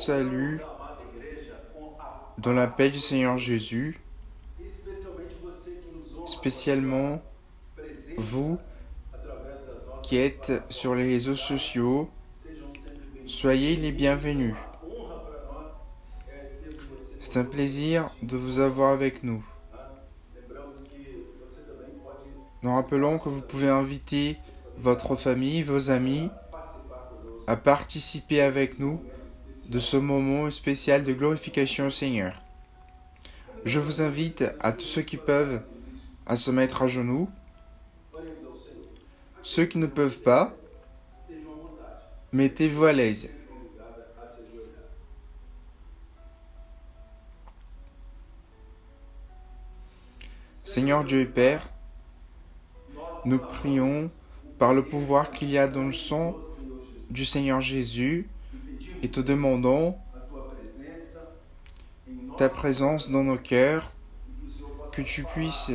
salue dans la paix du Seigneur Jésus, spécialement vous qui êtes sur les réseaux sociaux. Soyez les bienvenus. C'est un plaisir de vous avoir avec nous. Nous rappelons que vous pouvez inviter votre famille, vos amis, à participer avec nous de ce moment spécial de glorification au Seigneur. Je vous invite à tous ceux qui peuvent à se mettre à genoux. Ceux qui ne peuvent pas, mettez-vous à l'aise. Seigneur Dieu et Père, nous prions par le pouvoir qu'il y a dans le sang du Seigneur Jésus et te demandons ta présence dans nos cœurs, que tu puisses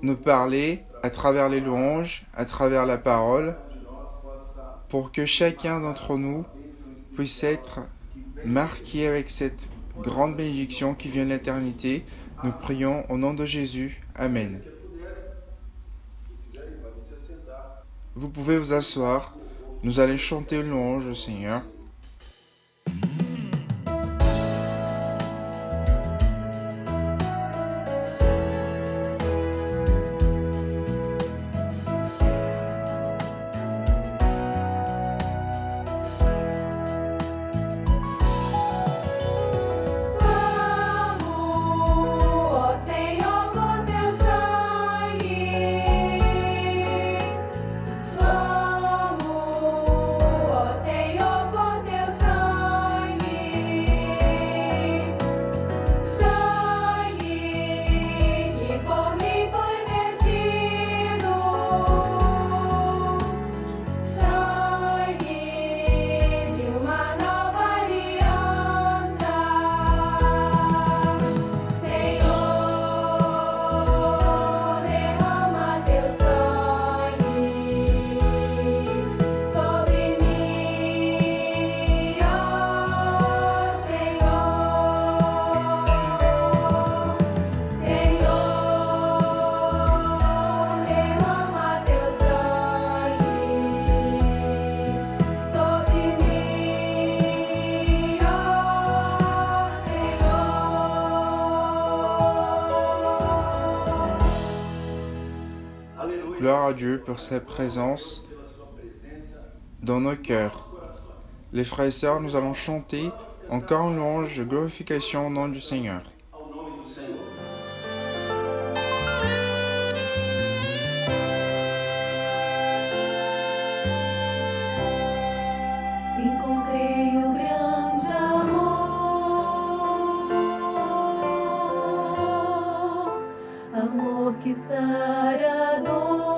nous parler à travers les louanges, à travers la parole, pour que chacun d'entre nous puisse être marqué avec cette grande bénédiction qui vient de l'éternité. Nous prions au nom de Jésus. Amen. Vous pouvez vous asseoir. Nous allons chanter une louange au Seigneur. Gloire à Dieu pour sa présence dans nos cœurs. Les frères et sœurs, nous allons chanter encore une louange de glorification au nom du Seigneur. Encontrei o grande amor que sara a dor,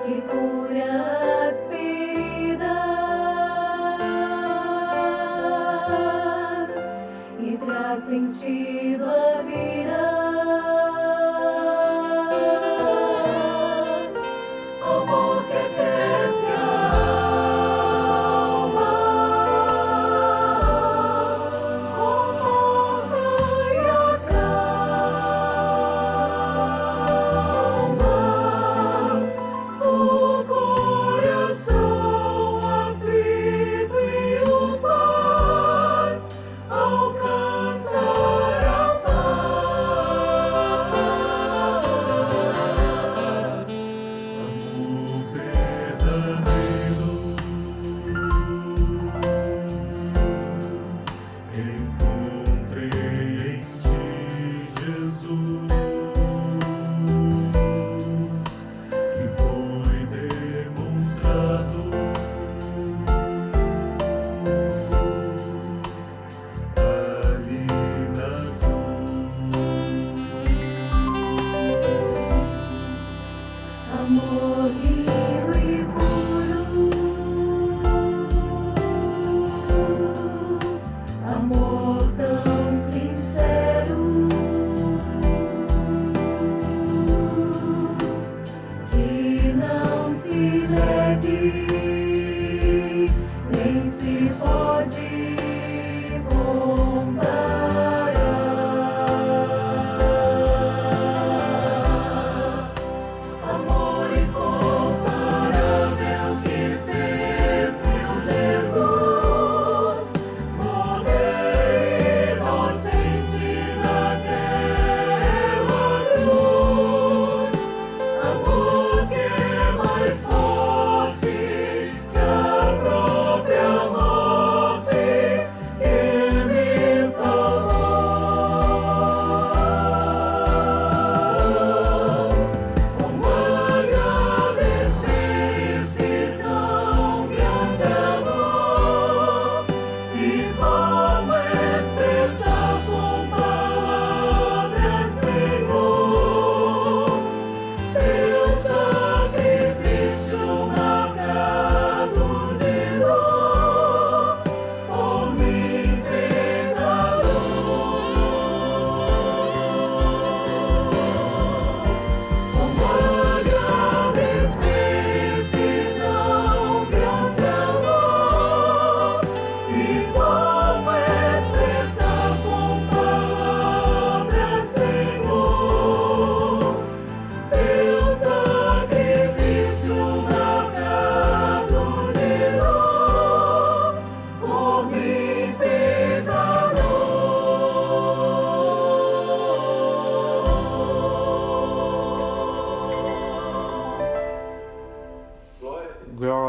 que cura as feridas e traz sentido à vida. Amor que aquece a alma, conforta e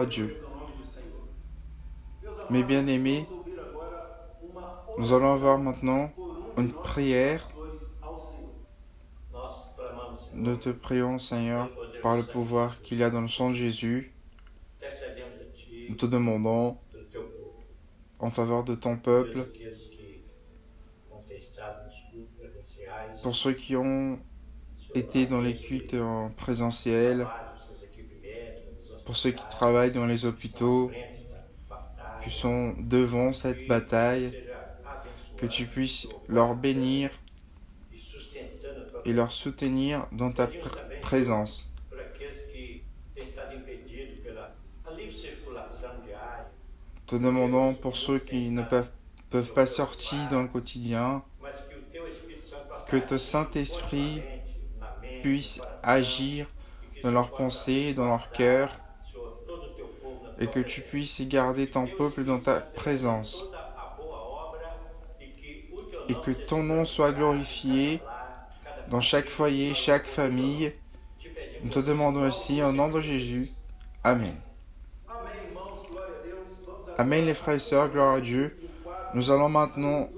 à Dieu. Mes bien-aimés, nous allons avoir maintenant une prière. Nous te prions, Seigneur, par le pouvoir qu'il y a dans le sang de Jésus. Nous te demandons en faveur de ton peuple, pour ceux qui ont été dans les cultes en présentiel, pour ceux qui travaillent dans les hôpitaux, qui sont devant cette bataille, que tu puisses leur bénir et leur soutenir dans ta présence. Te demandons pour ceux qui ne peuvent pas sortir dans le quotidien, que ton Saint-Esprit puisse agir dans leurs pensées, dans leur cœur, et que tu puisses garder ton peuple dans ta présence, et que ton nom soit glorifié dans chaque foyer, chaque famille. Nous te demandons aussi au nom de Jésus. Amen. Amen les frères et sœurs, gloire à Dieu. Nous allons maintenant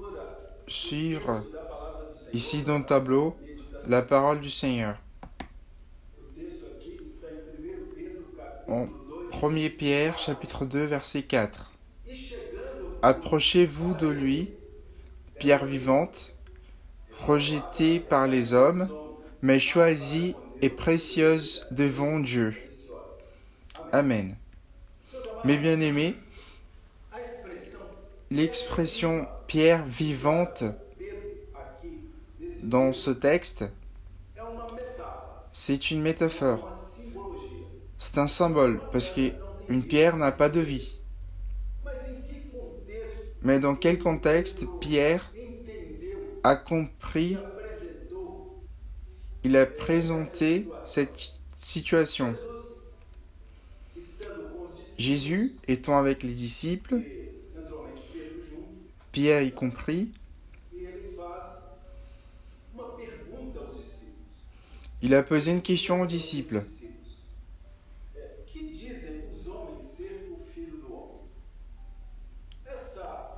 suivre ici dans le tableau la parole du Seigneur. En 1 Pierre, chapitre 2, verset 4. Approchez-vous de lui, pierre vivante, rejetée par les hommes, mais choisie et précieuse devant Dieu. Amen. Mes bien-aimés, l'expression pierre vivante dans ce texte, c'est une métaphore. C'est un symbole, parce qu'une pierre n'a pas de vie. Mais dans quel contexte Pierre a compris, il a présenté cette situation? Jésus étant avec les disciples, Pierre y compris, il a posé une question aux disciples.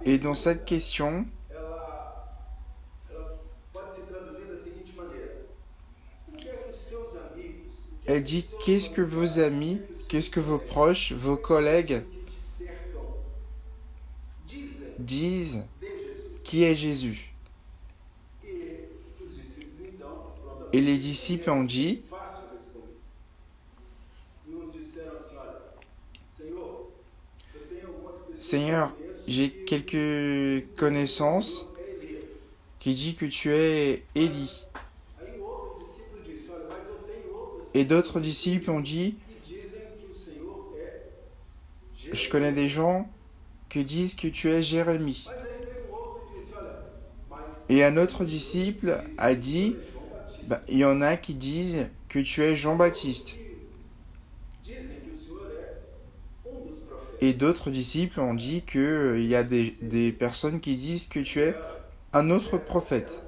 Et dans cette question, elle dit, qu'est-ce que vos amis, qu'est-ce que vos proches, vos collègues disent qui est Jésus? Et les disciples ont dit, Seigneur, j'ai quelques connaissances qui disent que tu es Élie. Et d'autres disciples ont dit, je connais des gens qui disent que tu es Jérémie. Et un autre disciple a dit, il y en a qui disent que tu es Jean-Baptiste. Et d'autres disciples ont dit qu'il y a des personnes qui disent que tu es un autre prophète.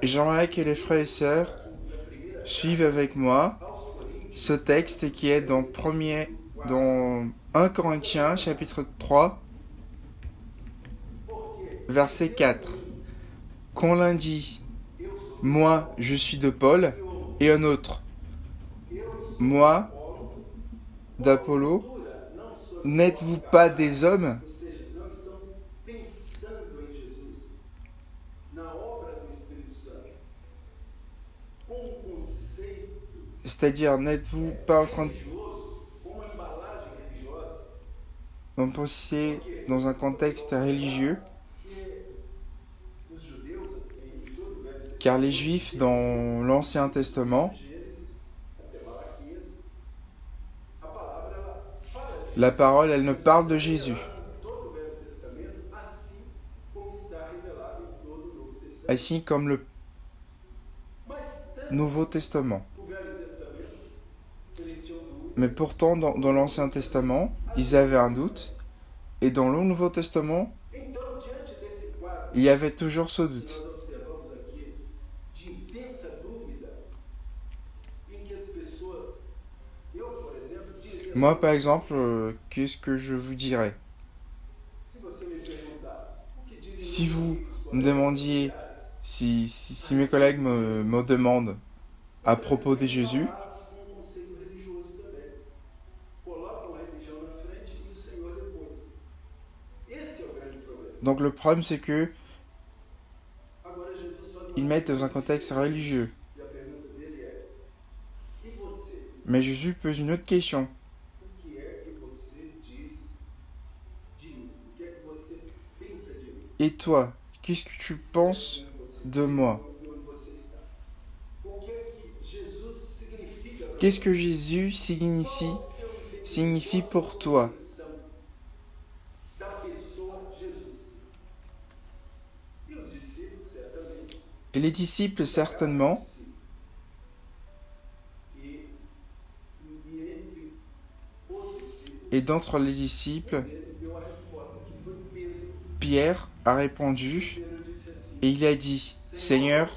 J'aimerais que les frères et sœurs suivent avec moi ce texte qui est dans 1 Corinthiens, chapitre 3, verset 4. Qu'on l'un dit, moi, je suis de Paul, et un autre, moi, d'Apollo, n'êtes-vous pas des hommes? C'est-à-dire, n'êtes-vous pas en train de penser dans un contexte religieux? Car les Juifs, dans l'Ancien Testament, la parole, elle ne parle de Jésus. Ainsi comme le Nouveau Testament. Mais pourtant, dans l'Ancien Testament, ils avaient un doute. Et dans le Nouveau Testament, il y avait toujours ce doute. pensa dúvida em que as pessoas, eu, por exemplo, diria, Moi, par exemple, qu'est-ce que je vous dirais? se você me perguntar o que dizem Si meus vous amigos, me colegas demandiez, familiares, si mes collègues me demandent à propos de Jésus, falados com um conceito religioso também. Colocam a religião na frente e o Senhor depois. Esse é o grande problema. donc le problème c'est que Agora Jesus faz uma ils mettent dans un contexte religieux. e a pergunta dele é: e você? Mais Jésus pose une autre question. O que é que você diz de mim? O que é que você pensa de mim? Et toi, qu'est-ce que tu penses Onde você de moi? e onde você está? O que é que Jesus significa para Qu'est-ce que você? Jésus signifie, Qual o seu entendimento? signifie Qual a pour sua toi? compreensão da pessoa Jesus? E os discípulos certamente. Et les disciples, certainement, E entre os discípulos, et d'entre les disciples, eles deu a resposta, que foi Pedro. Pierre a répondu Pedro disse assim: et il a dit, Seigneur,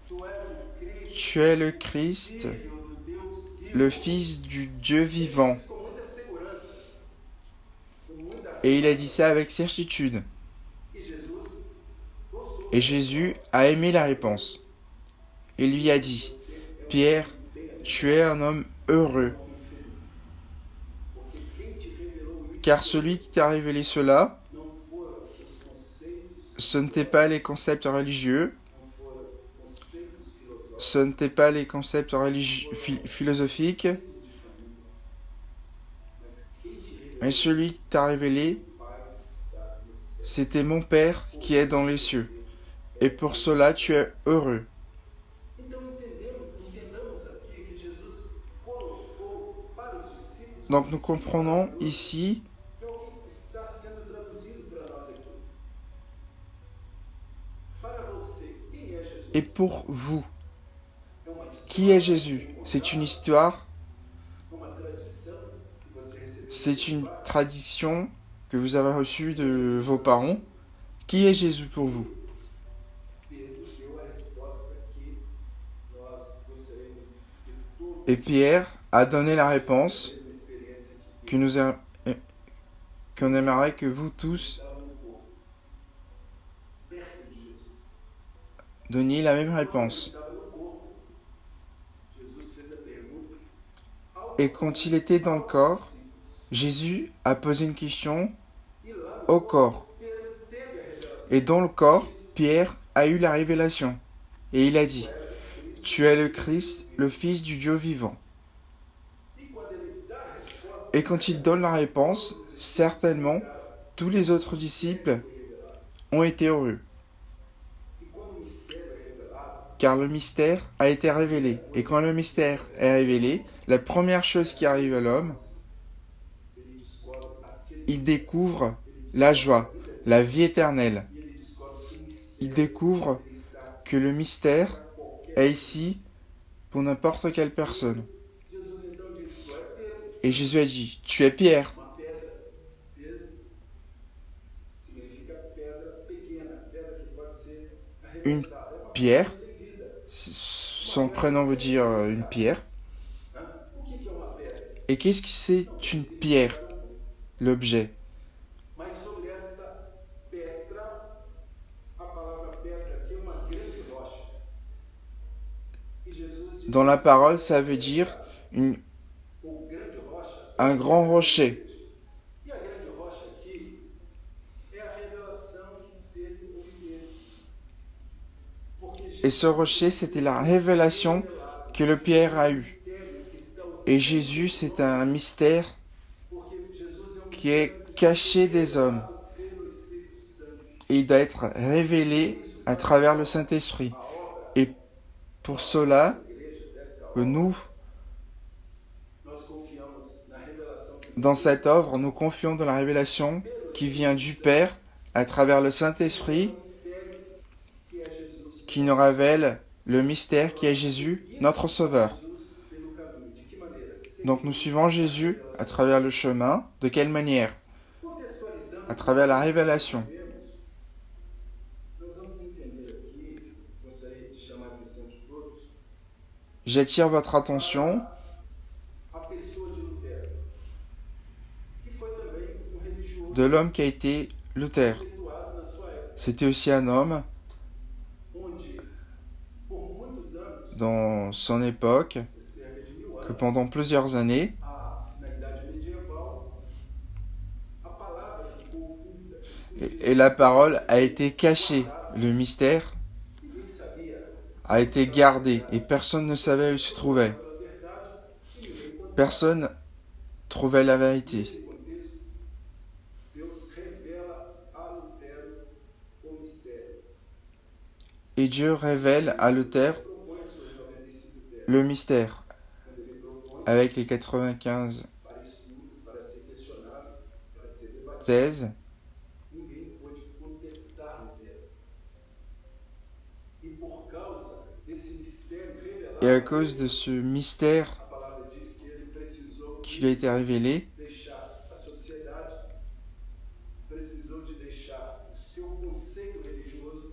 Tu és o Cristo, tu es le Christ, Filho do Deus vivo. le Fils du Dieu vivant. Com muita segurança, com muita Et il a dit ça avec certitude. E Jesus gostou. Et Jésus a aimé la réponse. Et lui a dit, Pierre, tu es un homme heureux, Porque quem te revelou isso car celui qui t'a révélé cela, não foram os conceitos, ce n'étaient pas les concepts religieux, não foram conceitos filosóficos, ce n'étaient pas les concepts philosophiques, conceitos de família. Mas quem te revelou mais celui qui t'a révélé, o Pai que está no céu. c'était mon Père qui est dans les cieux. Et pour cela, tu es heureux. Então entendamos aqui que Jesus colocou para os discípulos Donc nous comprenons ici que o que está sendo traduzido para nós aqui. Para você, quem é Jesus? et pour vous. É uma história, Qui est Jésus? C'est une histoire, uma tradição que você recebeu. c'est une tradition que vous avez reçue de vos parents. Qui est Jésus pour vous? Pedro deu a resposta que nós gostaríamos de todos Et Pierre a donné la réponse terem uma experiência aqui. que nous qu'on aimerait que vous tous Estava no corpo, perto de Jesus. donniez la même réponse. Estava no corpo. Jesus fez a pergunta. Et quand il était dans le corps, Jésus a posé une question au corps. Pedro teve a revelação. Et dans le corps, Pierre a eu la révélation. Et il a dit, tu es le Christ, le Fils du Dieu vivant. E quando ele dá a resposta, Et quand il donne la réponse, certainement, tous les autres disciples ont été heureux. e quando o mistério é revelado, Car le mystère a été révélé. Et quand le mystère est révélé, la première chose qui arrive à l'homme, ele descobre a felicidade. il découvre la joie, la vie éternelle. E ele descobre que o mistério Il découvre está que le mystère para qualquer. est ici pour n'importe quelle personne. Jesus então disse: Tu és Pedro, Et Jésus a dit, tu es Pierre. uma pedra. Pedro significa pedra pequena, pedra que pode ser Une arremessada. É uma pierre, pedra sem vida. son prénom veut dire une pierre. Hã? O que é uma pedra? Et qu'est-ce que c'est une pierre, l'objet? Mas sobre esta pedra, a palavra pedra aqui é uma grande rocha. E Jesus disse: Dans la parole, ça veut dire ou grande rocha. un grand rocher. E a grande rocha aqui é a revelação que Pedro obteve. Porque Et ce rocher, c'était la révélation que le Pierre a eue. mistério que está oculto, Et Jésus, c'est un mystère porque Jesus é um qui est caché des hommes. pelo Espírito Santo. Et il doit être révélé à travers le Saint-Esprit. Et pour cela, Igreja desta nous, nós confiamos na revelação que dans cette œuvre, nous confions dans la révélation qui vient du Père à travers le Saint-Esprit, mistério que é Jesus. qui nous révèle le mystère qui est Jésus, notre Sauveur. Jesus pelo caminho. De que maneira? Donc nous suivons Jésus à travers le chemin. De quelle manière? Contextualizando À travers la révélation. nós vamos entender aqui, gostaria de chamar a atenção de todos, j'attire votre attention a pessoa de Lutero, que foi também religioso de l'homme qui a été Luther. conceituado na sua época, C'était aussi un homme onde, por muitos anos, dans son époque cerca de 1000 que anos, pendant plusieurs années, na Idade Medieval, a palavra ficou oculta, et la parole a été cachée. Le mystère ninguém sabia a été gardé et personne ne savait où il se trouvait. pela verdade, e ninguém contava. Personne trouvait la vérité. Nesse contexto, Deus revela a Lutero o mistério. Et Dieu révèle à Luther Propõe as suas 96 ideias, le mystère quando ele propõe avec les 95 para estudo, para ser questionado, para ser debatido. thèses. Ninguém pôde contestar Lutero. E por causa desse mistério revelado, Et à cause de ce mystère a palavra diz que ele precisou qui lui a été révélé, deixar a sociedade, precisou de deixar o seu conceito religioso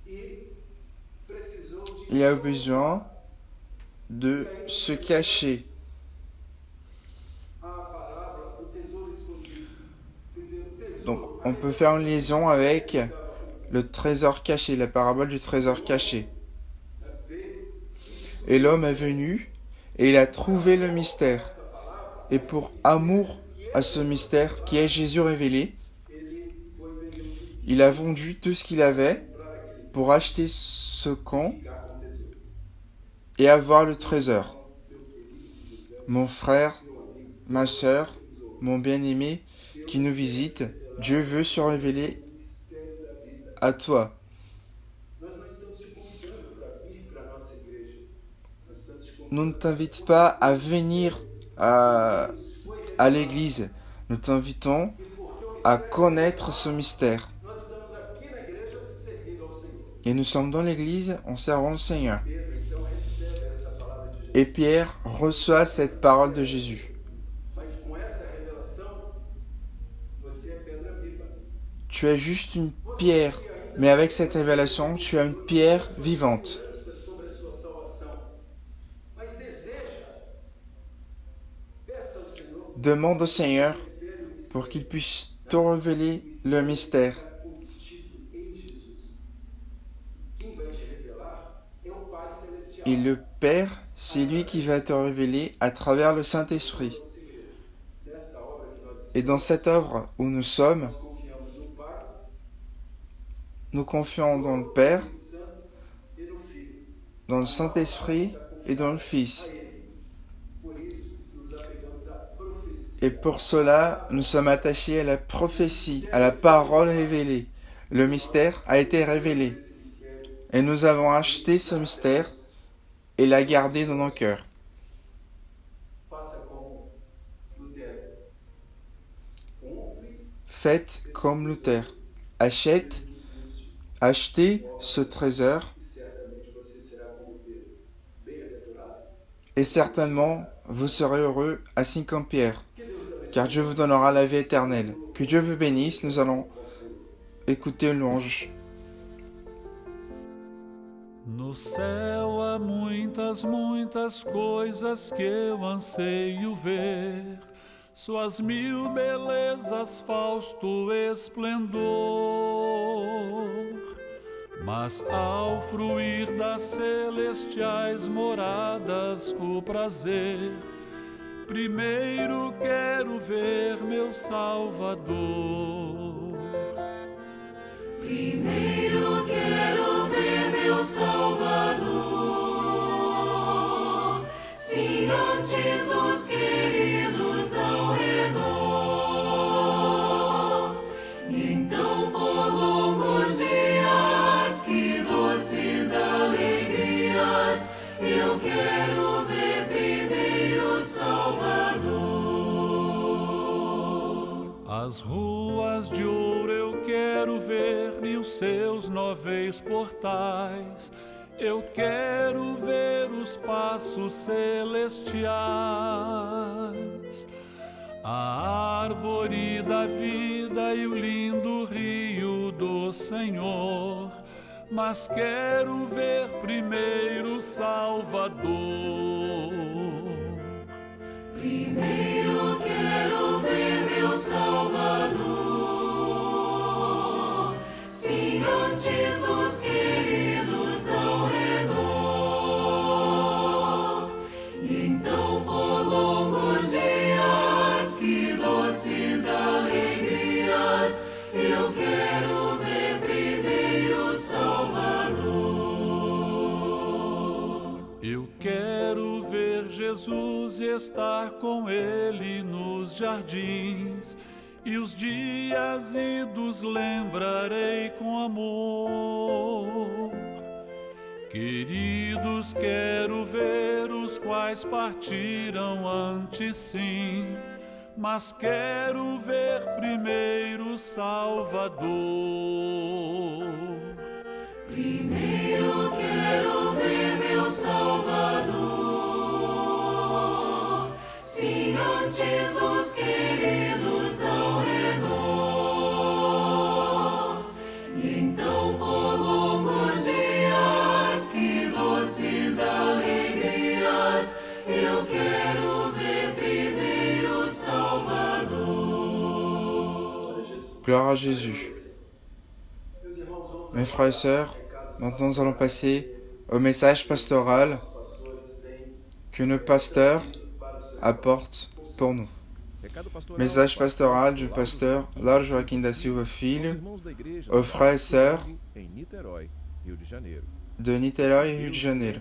e precisou de il a besoin de se cacher. a palavra o tesouro escondido. Quer dizer, o tesouro, Donc on peut faire une liaison avec le trésor caché, la parabole du trésor caché. Et l'homme est venu et il a trouvé le mystère. Et pour amour à ce mystère qui est Jésus révélé, il a vendu tout ce qu'il avait pour acheter ce camp et avoir le trésor. Mon frère, ma sœur, mon bien-aimé qui nous visite, Dieu veut se révéler à toi. nós não estamos te convidando para vir para a nossa igreja. Nós estamos te convidando Nous ne t'invitons pas à venir à l'église. Nous t'invitons à connaître ce mystère. Nós estamos aqui na igreja servindo ao Senhor. Et nous sommes dans l'église en servant le Seigneur. Pedro então recebe essa palavra de Jesus. Et Pierre reçoit cette parole de Jésus. Mas com essa revelação, você é pedra viva. Tu es juste une pierre, mais avec cette révélation, tu as une pierre vivante. Esperança sobre a sua salvação. Mas deseja. Peça ao Senhor Demande au Seigneur revele o mistério pour qu'il puisse te révéler le mystère. contido em Jesus. Quem vai te revelar é o Pai Celestial. Et le Père, c'est lui qui va te révéler à travers le Saint-Esprit. Nesta obra que nós Et dans cette œuvre où nous sommes, confiamos no Pai, nous confions dans le Père, no Santo e no Filho. dans le Saint-Esprit et dans le Fils. Por isso, nos apegamos à profecia. Et pour cela, nous sommes attachés à la prophétie, à la parole révélée. Le mystère a été révélé. Esse mistério, Et nous avons acheté ce mystère et l'a gardé dans nos cœurs. faça como Lutero. Compre Faites comme Luther. Achetez ce trésor e certamente você será como Pedro, bem-aventurado. et certainement vous serez heureux ainsi comme Pierre. Que Deus abençoe Car Dieu vous donnera la vie éternelle. Que Dieu vous bénisse. Nous allons ao Senhor. écouter une louange. No céu há muitas, muitas coisas que eu anseio ver. Suas mil belezas, fausto esplendor. Mas ao fruir das celestiais moradas o prazer, primeiro quero ver meu Salvador. Primeiro quero ver meu Salvador, sim, antes dos queridos ao redor. Então, por longos dias, que doces alegrias, eu quero ver primeiro Salvador. As ruas de ouro eu quero ver e os seus novéis portais. Eu quero ver os passos celestiais. A árvore da vida e o lindo rio do Senhor. mas quero ver primeiro o Salvador. Primeiro quero ver meu Salvador, sim, antes dos queridos ao redor. Então, por longos dias, que doces alegrias, eu quero ver primeiro o Salvador. Eu quero ver Jesus e estar com Ele nos jardins, e os dias idos lembrarei com amor. Queridos, quero ver os quais partiram antes, sim, mas quero ver primeiro o Salvador. Primeiro quero ver meu Salvador, sim, antes dos queridos ao redor. Então, por longos dias, que doces alegrias, eu quero ver primeiro o Salvador. Gloire à Jésus. Mes frères et sœurs, maintenant nous allons passer au message pastoral que nos pasteurs apportent pour nous. Message pastoral du pasteur Lauro Joaquim da Silva Filho aux frères et sœurs de Niterói et Rio de Janeiro.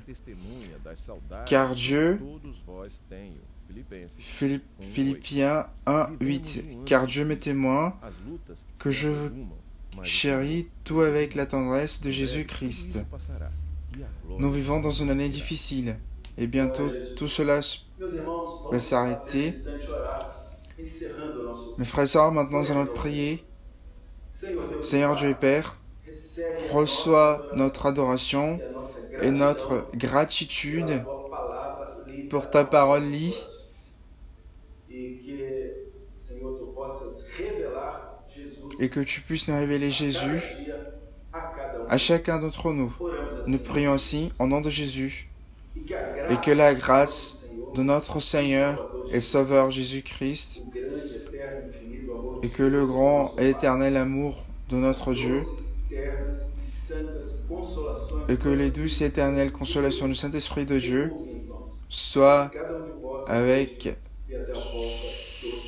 Car Dieu, Philippiens 1:8, car Dieu m'est témoin que je vous chéris tout avec la tendresse de Jésus-Christ. Nous vivons dans une année difficile et bientôt tout cela va s'arrêter. Mes frères et sœurs, maintenant nous allons prier. Seigneur Dieu et Père, reçois notre adoration et notre gratitude pour ta parole lie et que tu puisses nous révéler Jésus à chacun d'entre nous. Nous prions ainsi en nom de Jésus et que la grâce de notre Seigneur et Sauveur Jésus-Christ et que le grand et éternel amour de notre Dieu et que les douces et éternelles consolations du Saint-Esprit de Dieu soient avec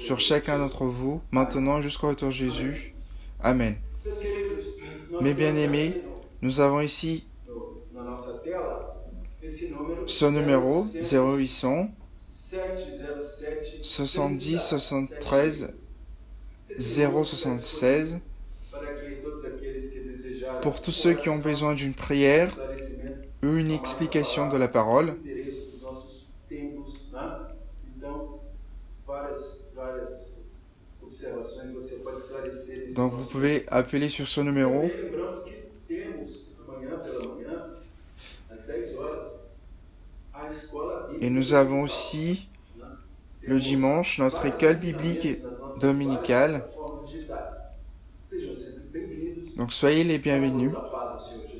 sur chacun d'entre vous, maintenant jusqu'au retour de Jésus. Amen. Mes bien-aimés, nous avons ici ce numéro 0800 70 73 076 pour tous ceux qui ont besoin d'une prière ou une explication de la parole. Donc vous pouvez appeler sur ce numéro. Et nous avons aussi le dimanche notre école biblique dominicale. Donc soyez les bienvenus.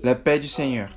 La paix du Seigneur.